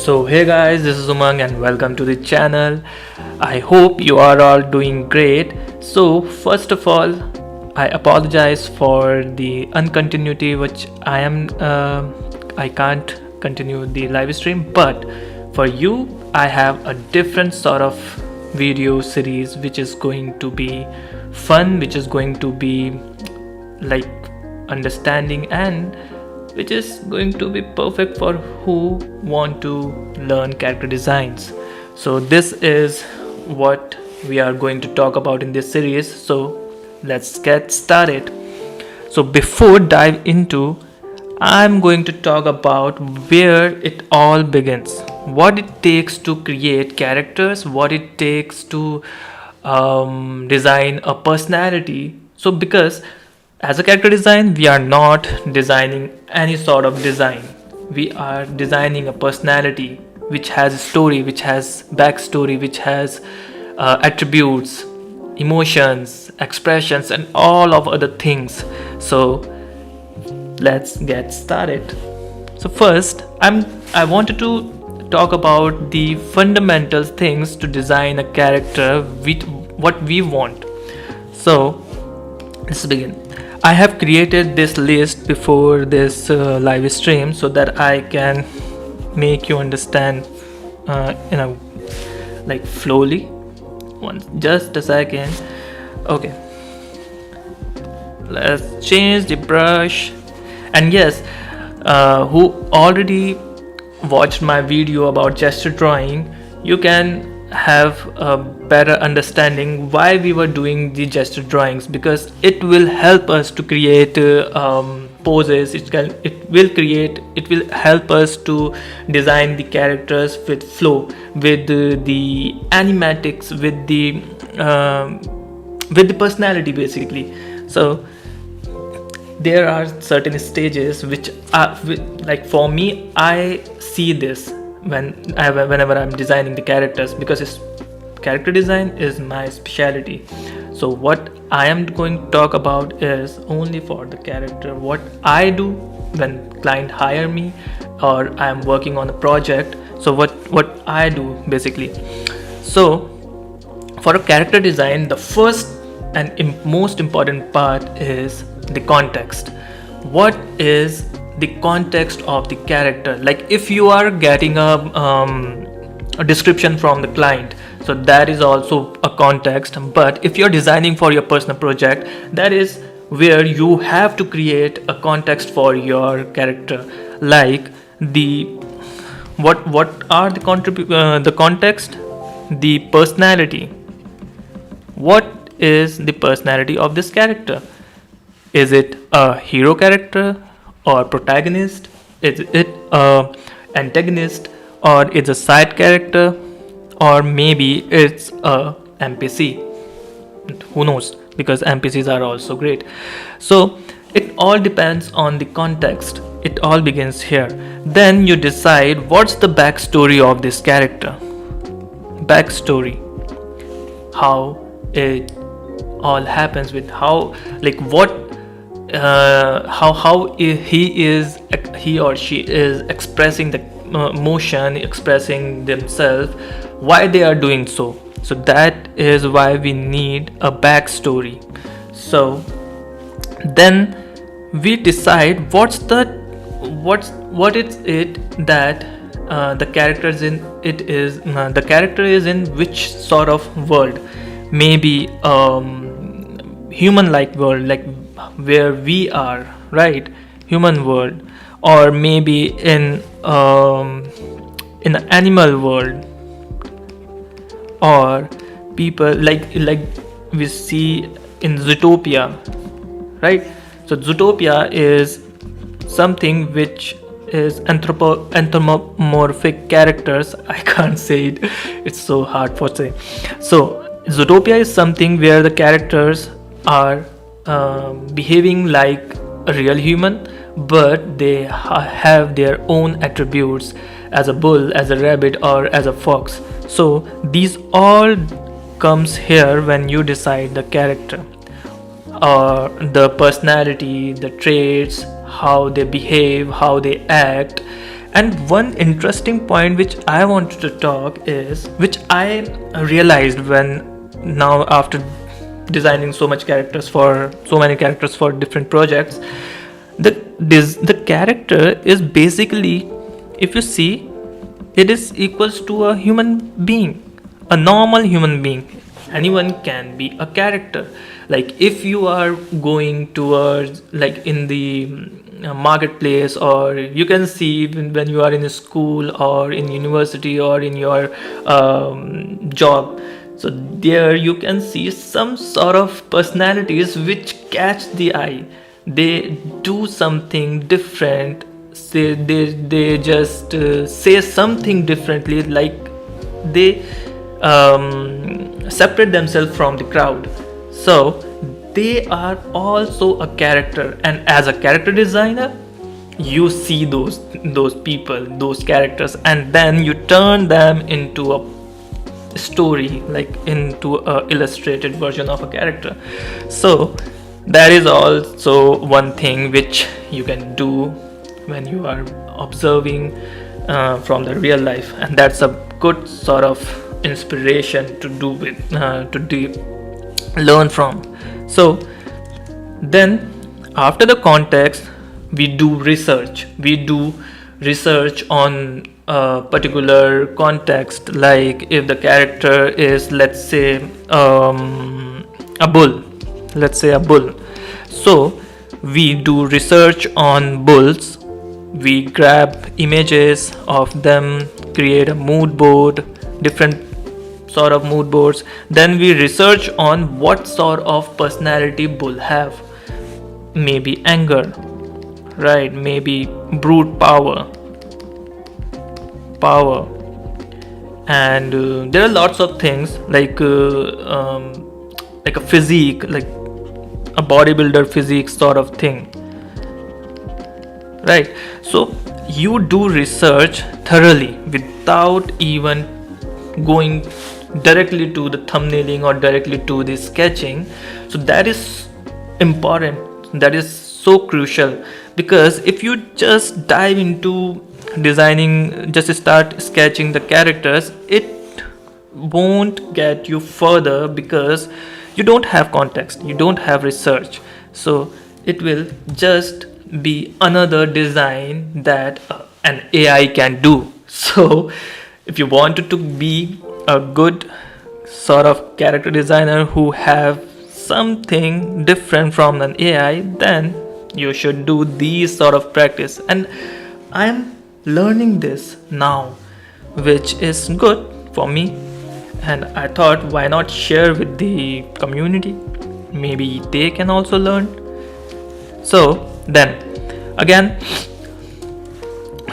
So hey guys, this is Umang and welcome to the channel. I hope you are all doing great. So first of all, I apologize for the uncontinuity which I can't continue the live stream, but for you I have a different sort of video series which is going to be fun, which is going to be like understanding, and which is going to be perfect for who want to learn character designs. So this is what we are going to talk about in this series, so let's get started. So before dive into, I'm going to talk about where it all begins, what it takes to create characters, what it takes to design a personality. So because as a character design, we are not designing any sort of design. We are designing a personality which has a story, which has backstory, which has attributes, emotions, expressions, and all of other things. So let's get started. So first, I wanted to talk about the fundamental things to design a character with what we want. So let's begin. I have created this list before this live stream so that I can make you understand like slowly. Just a second. Okay, let's change the brush. And yes, who already watched my video about gesture drawing, you can have a better understanding why we were doing the gesture drawings, because it will help us to create poses. It will help us to design the characters with flow, with the animatics, with the personality basically. So there are certain stages which are like, for me, I see this whenever I'm designing the characters, because character design is my specialty. So what I am going to talk about is only for the character, what I do when client hire me or I am working on a project. So what I do basically. So for a character design, the first and most important part is the context. What is the context of the character? Like if you are getting a description from the client, so that is also a context. But if you're designing for your personal project, that is where you have to create a context for your character. Like what are the context, the personality. What is the personality of this character? Is it a hero character or protagonist? Is it a antagonist, or it's a side character, or maybe it's a NPC? Who knows, because NPCs are also great. So it all depends on the context. It all begins here. Then you decide what's the backstory of this character. Backstory, how it all happens, with how, like what how he or she is expressing the motion, expressing themselves, why they are doing so. So that is why we need a backstory. So then we decide what is it that the character is in. The character is in which sort of world? Maybe human like world, like where we are, right? Human world. Or maybe in an animal world, or people like we see in Zootopia, right? So Zootopia is something which is anthropomorphic characters. I can't say it, it's so hard for say. So Zootopia is something where the characters are behaving like a real human, but they have their own attributes, as a bull, as a rabbit, or as a fox. So these all comes here when you decide the character, or the personality, the traits, how they behave, how they act, And one interesting point which I wanted to talk is, which I realized when now after designing so many characters for different projects, the character is basically, if you see, it is equals to a human being, a normal human being. Anyone can be a character. Like if you are going towards, like in the marketplace, or you can see when you are in a school or in university or in your job, so there you can see some sort of personalities which catch the eye. They do something different, they just say something differently, like they separate themselves from the crowd. So they are also a character, and as a character designer, you see those people, those characters, and then you turn them into a story, like into a illustrated version of a character. So that is also one thing which you can do when you are observing from the real life, and that's a good sort of inspiration to do with learn from. So then after the context, we do research on a particular context. Like if the character is, let's say, a bull, so we do research on bulls. We grab images of them, create a mood board, different sort of mood boards. Then we research on what sort of personality bull have. Maybe anger, right? Maybe brute power, and there are lots of things like a physique, like a bodybuilder physique sort of thing, right? So you do research thoroughly without even going directly to the thumbnailing or directly to the sketching. So that is important, that is so crucial, because if you just dive into designing, just start sketching the characters, it won't get you further, because you don't have context, you don't have research. So it will just be another design that an AI can do. So if you wanted to be a good sort of character designer who have something different from an AI, then you should do these sort of practice. And I'm learning this now, which is good for me, and I thought, why not share with the community? Maybe they can also learn. So then again,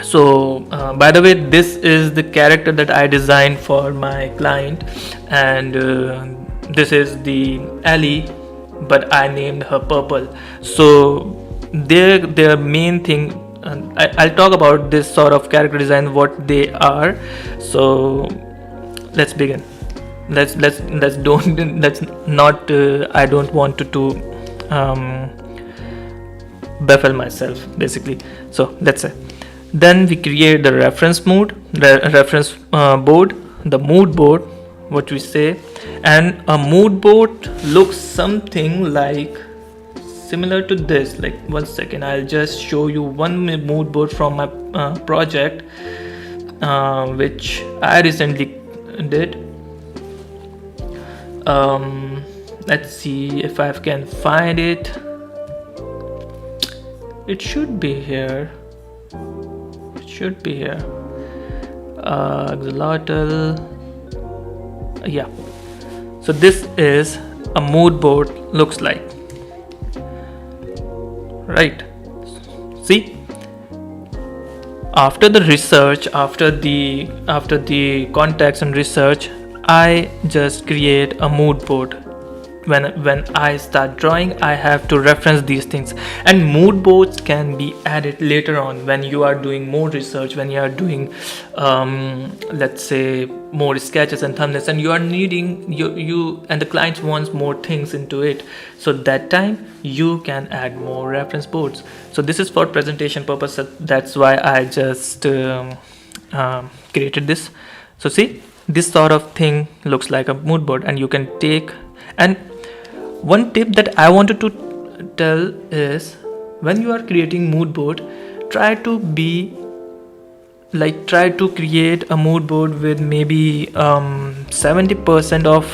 so by the way, this is the character that I designed for my client, and this is the Ellie, but I named her Purple. So their main thing, I'll talk about this sort of character design, what they are. So let's begin. Let's not I don't want to baffle myself basically. So let's say, then we create the reference board, the mood board, what we say. And a mood board looks something like similar to this. Like, one second, I'll just show you one mood board from my project, which I recently did. Let's see if I can find it. It should be here. Axolotl. Yeah. So this is a mood board looks like, right? See, after the research, after the context and research, I just create a mood board. when I start drawing, I have to reference these things. And mood boards can be added later on when you are doing more research, when you are doing let's say more sketches and thumbnails, and you are needing you and the client wants more things into it. So that time you can add more reference boards. So this is for presentation purpose. That's why I just created this. So see, this sort of thing looks like a mood board, and you can take. And one tip that I wanted to tell is, when you are creating mood board, try to create a mood board with maybe 70% of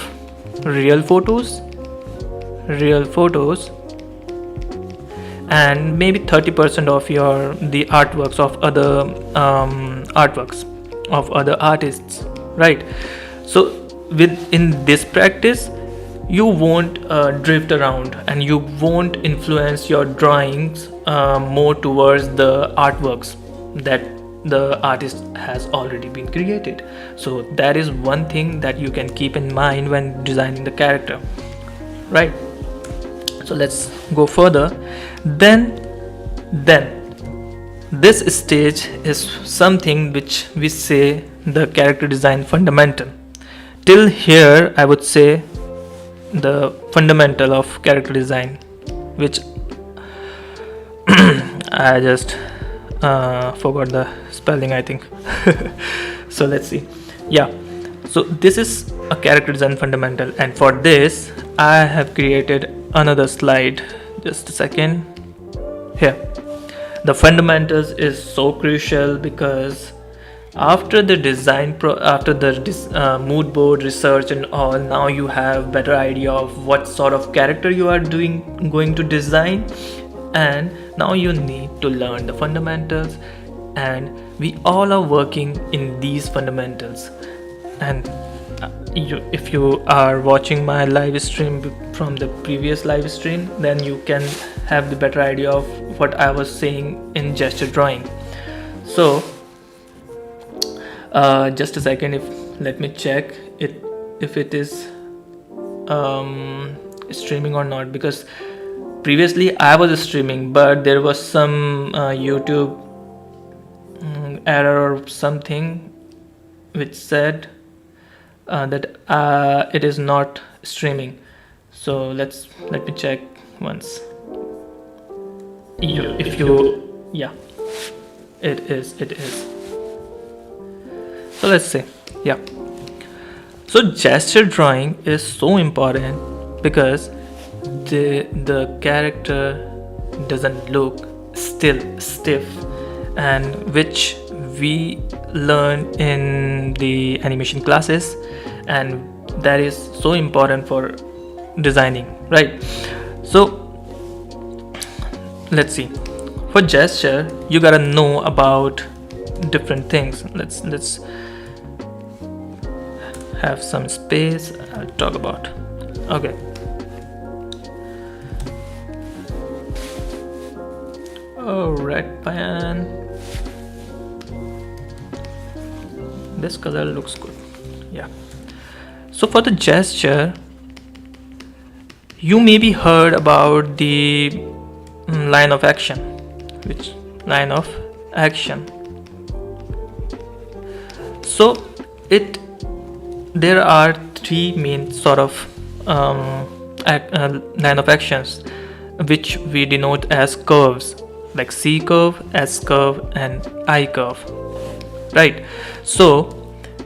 real photos, and maybe 30% of the artworks of other artworks of other artists, right? So in this practice, you won't drift around, and you won't influence your drawings more towards the artworks that the artist has already been created. So that is one thing that you can keep in mind when designing the character, right? So let's go further. Then this stage is something which we say the character design fundamental. Till here I would say the fundamental of character design, which I just forgot the spelling, I think. So let's see. Yeah, so this is a character design fundamental, and for this I have created another slide. Just a second. Here, the fundamentals is so crucial, because after the mood board research and all, now you have better idea of what sort of character you are going to design, and now you need to learn the fundamentals, and we all are working in these fundamentals. And if you are watching my live stream from the previous live stream, then you can have the better idea of what I was saying in gesture drawing. So just a second, let me check if it is streaming or not, because previously I was streaming, but there was some YouTube error or something which said that it is not streaming. So let me check once. Yeah, it is. So let's say, yeah. So gesture drawing is so important, because the character doesn't look stiff, and which we learn in the animation classes, and that is so important for designing, right? So let's see. For gesture, you gotta know about different things. Let's have some space. I'll talk about. Okay. Oh, red pan. This color looks good. Yeah. So for the gesture, you maybe heard about the line of action. Which line of action? So there are three main sort of line of actions, which we denote as curves, like C curve, S curve, and I curve, right? So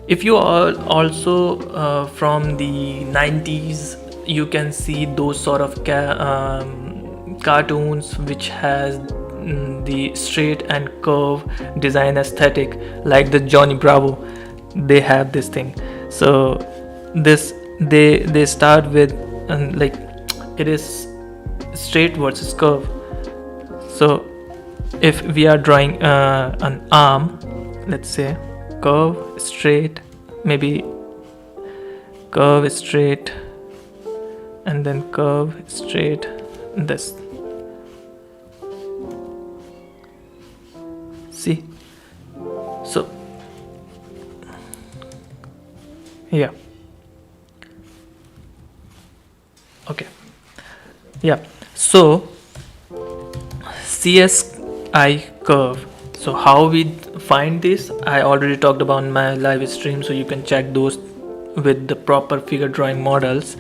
if you are also from the 90s, you can see those sort of cartoons which has the straight and curve design aesthetic, like the Johnny Bravo. They have this thing. So they start with like it is straight versus curve. So if we are drawing an arm, let's say curve, straight, maybe curve, straight, and then curve, straight, this. See? So yeah. Okay, yeah. So CSI curve. So how we find this, I already talked about in my live stream, so you can check those with the proper figure drawing models.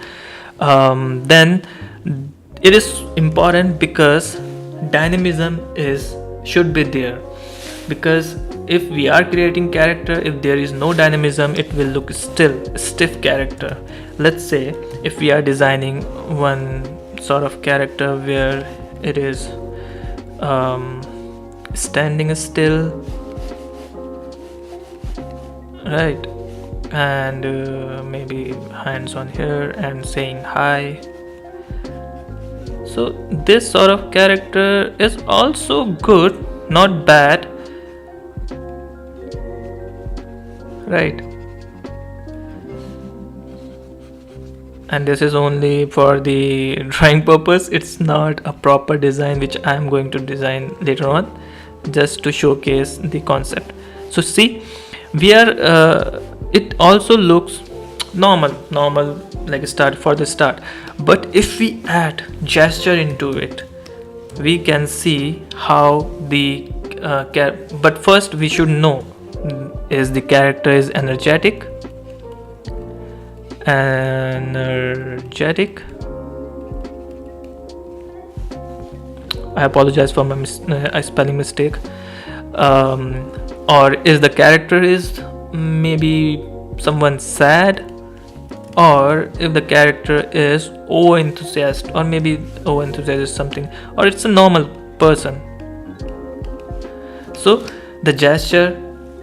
Then it is important because dynamism is should be there, because if we are creating character, if there is no dynamism, it will look still stiff character. Let's say if we are designing one sort of character where it is standing still, right, and maybe hands on here and saying hi. So this sort of character is also good, not bad, right? And this is only for the drawing purpose. It's not a proper design which I am going to design later on, just to showcase the concept. So see, we are it also looks normal like a start for the start, but if we add gesture into it, we can see how the but first we should know, is the character is energetic. I apologize for my spelling mistake. Or is the character is maybe someone sad, or if the character is over enthusiast, or maybe over enthusiast is something, or it's a normal person. So the gesture,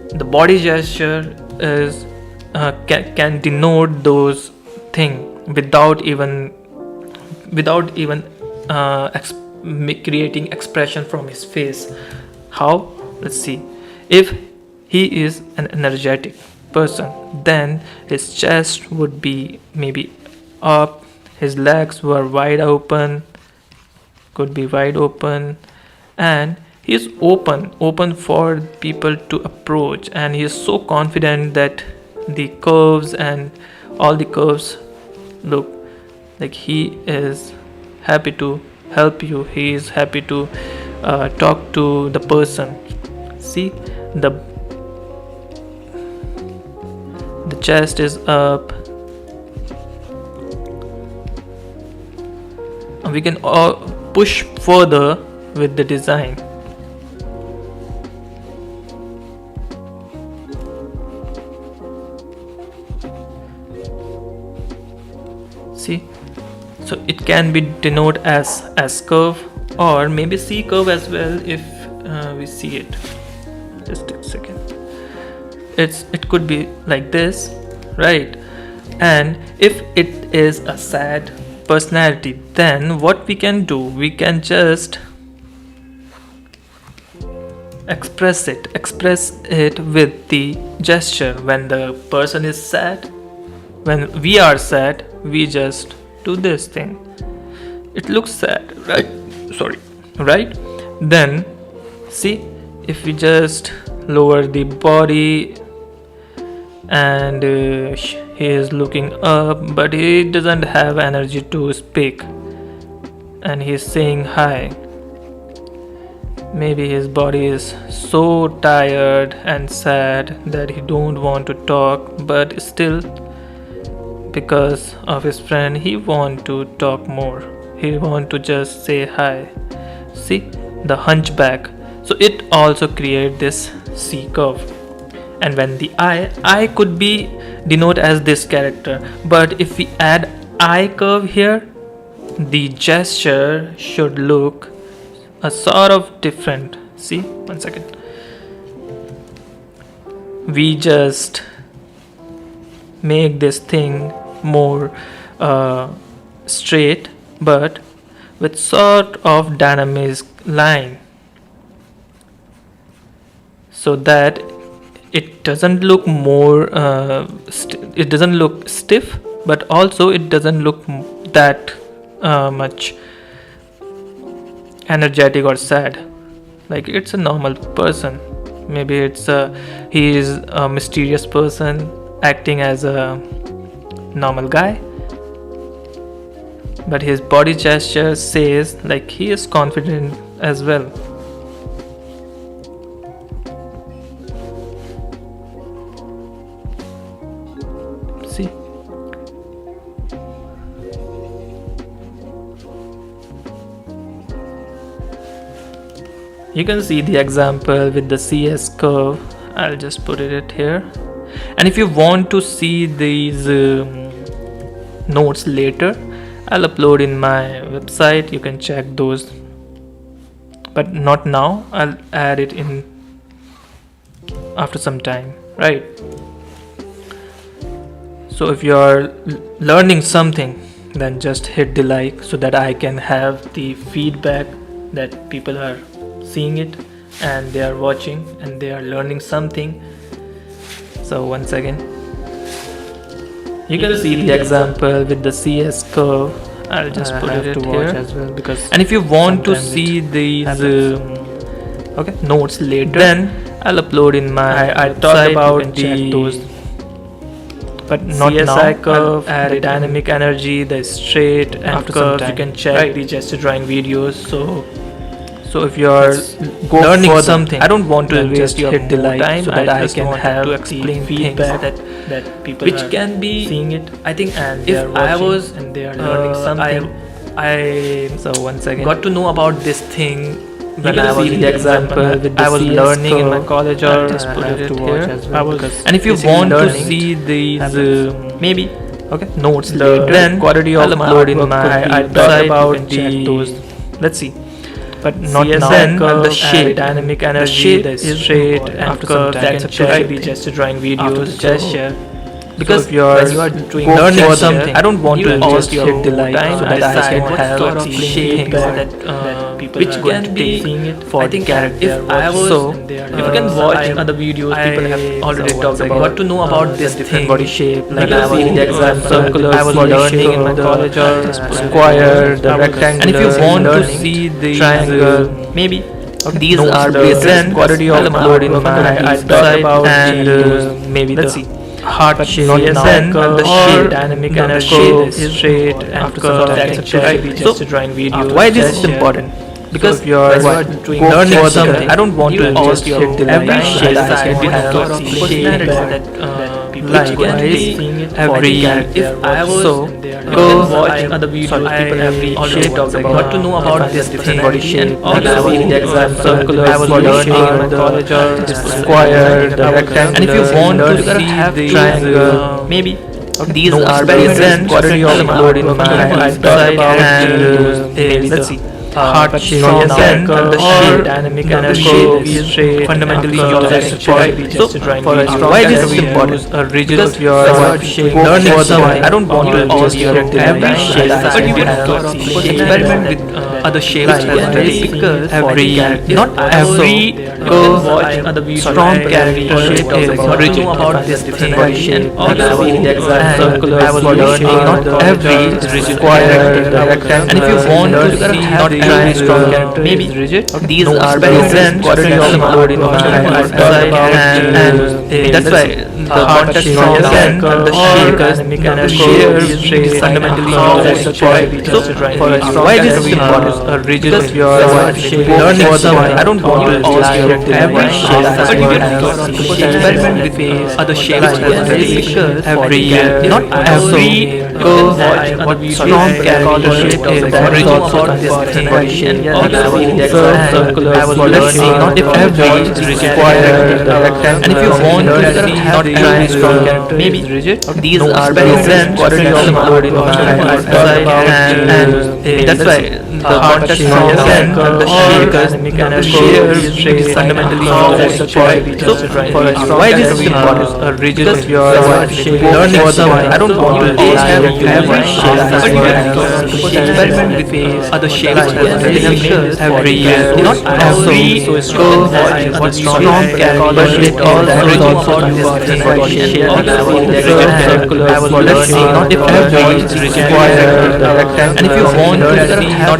the body gesture is can denote those things without even creating expression from his face. How? Let's see. If he is an energetic person, then his chest would be maybe up, his legs were wide open, could be wide open, and he is open for people to approach, and he is so confident that the curves and all the curves look like he is happy to help you, he is happy to talk to the person. See, the chest is up, and we can push further with the design. See, so it can be denoted as S curve, or maybe C curve as well if we see it. Just a second. It could be like this, right? And if it is a sad personality, then what we can do, we can just express it with the gesture. When the person is sad, when we are sad, we just do this thing. It looks sad, right? Right? Then see, if we just lower the body, and he is looking up, but he doesn't have energy to speak, and he's saying hi. Maybe his body is so tired and sad that he don't want to talk, but still, because of his friend, he want to talk more, he want to just say hi. See, the hunchback. So it also create this C curve. And when the I could be denoted as this character, but if we add I curve here, the gesture should look a sort of different. See, 1 second. We just make this thing more straight, but with sort of dynamic line, so that it doesn't look more it doesn't look stiff, but also it doesn't look that much energetic or sad, like it's a normal person. Maybe he is a mysterious person acting as a normal guy. but his body gesture says like he is confident as well. See, you can see the example with the CS curve. I'll just put it here. And if you want to see these notes later, I'll upload in my website. You can check those, but not now. I'll add it in after some time, right? So if you're learning something, then just hit the like so that I can have the feedback that people are seeing it and they are watching and they are learning something. So once again, you can see the example with the CS curve. I'll just put it here as well, because and if you want to see these notes later, then I'll upload in my I talked about those, but not CSI now. Curve, the dynamic energy, the straight and curves. You can check the gesture drawing videos. So if you're learning something, I don't want to waste your hit the time so that I can have to explain feedback that people which can be seeing it. I think and if I was and they are learning something, I so once again got to know about this thing when I was in the example with the I was learning in my college, or just put it here. I was, and if you want to see these maybe notes later, then quality of upload in my I talked about those. Let's see. But not CSN, now. The shape, dynamic energy, the straight and curve. That's actually the gesture drawing videos. Gesture, because so when you are doing learning something, I don't want to just hit the like so that I can have sort of shape that people which can be seeing it for the character. If I was so, if you can watch other videos, people have already talked about. Got to know about this different body shape. Like I was in the exam circular, I was learning in my college, or square, the rectangle. And if you want to see the triangle, maybe. These are basic quality of upload in my I talked about, and maybe let's see. Heart shape, and the shape, dynamic energy, is straight and curve. That's actually just drawing videos. Why this is important? Because so if you're doing learning something, I don't want to just hit the every shape that people like every if I was so go watch other videos, people have already talked about. Got to know about this different body shape. Also in the exam circular, I was learning in my college, or square, the rectangle. And if you want to see the triangle, maybe. These are basic quality of upload in my website, and maybe let's see. Heart shape, and the shape, dynamic energy is straight, fundamentally used as so for a strong why this is important? Because your shape learning something, I don't want to just every shape, but you can experiment with other shapes as well, because every not every other strong character shape is original about this different body, and also in the exam circular, I was learning not every is required rectangle. And if you want to see not every strong character maybe rigid, these are present quality of upload in my website, and that's why the context strong and the shape dynamic energy is fundamentally used as so for a strong why this is important? Rigid because your learning something, I don't want to just every shape, but you can experiment with other shapes as well, because every not every what strong character shape is original about this body, and also in the circular, I was learning not if every is required rectangle. And if you want to see not every strong character maybe rigid, these are present quality of upload in my website, and that's why the context strong and the shape dynamic energy is fundamentally used as so for a strong why this is important? Because your learning something, I don't want to just have every shape, but you can experiment with other shapes as well, because every not every so what strong character, but it also for this body, also in the circular, I was learning not if every is required rectangle. And if you want to see not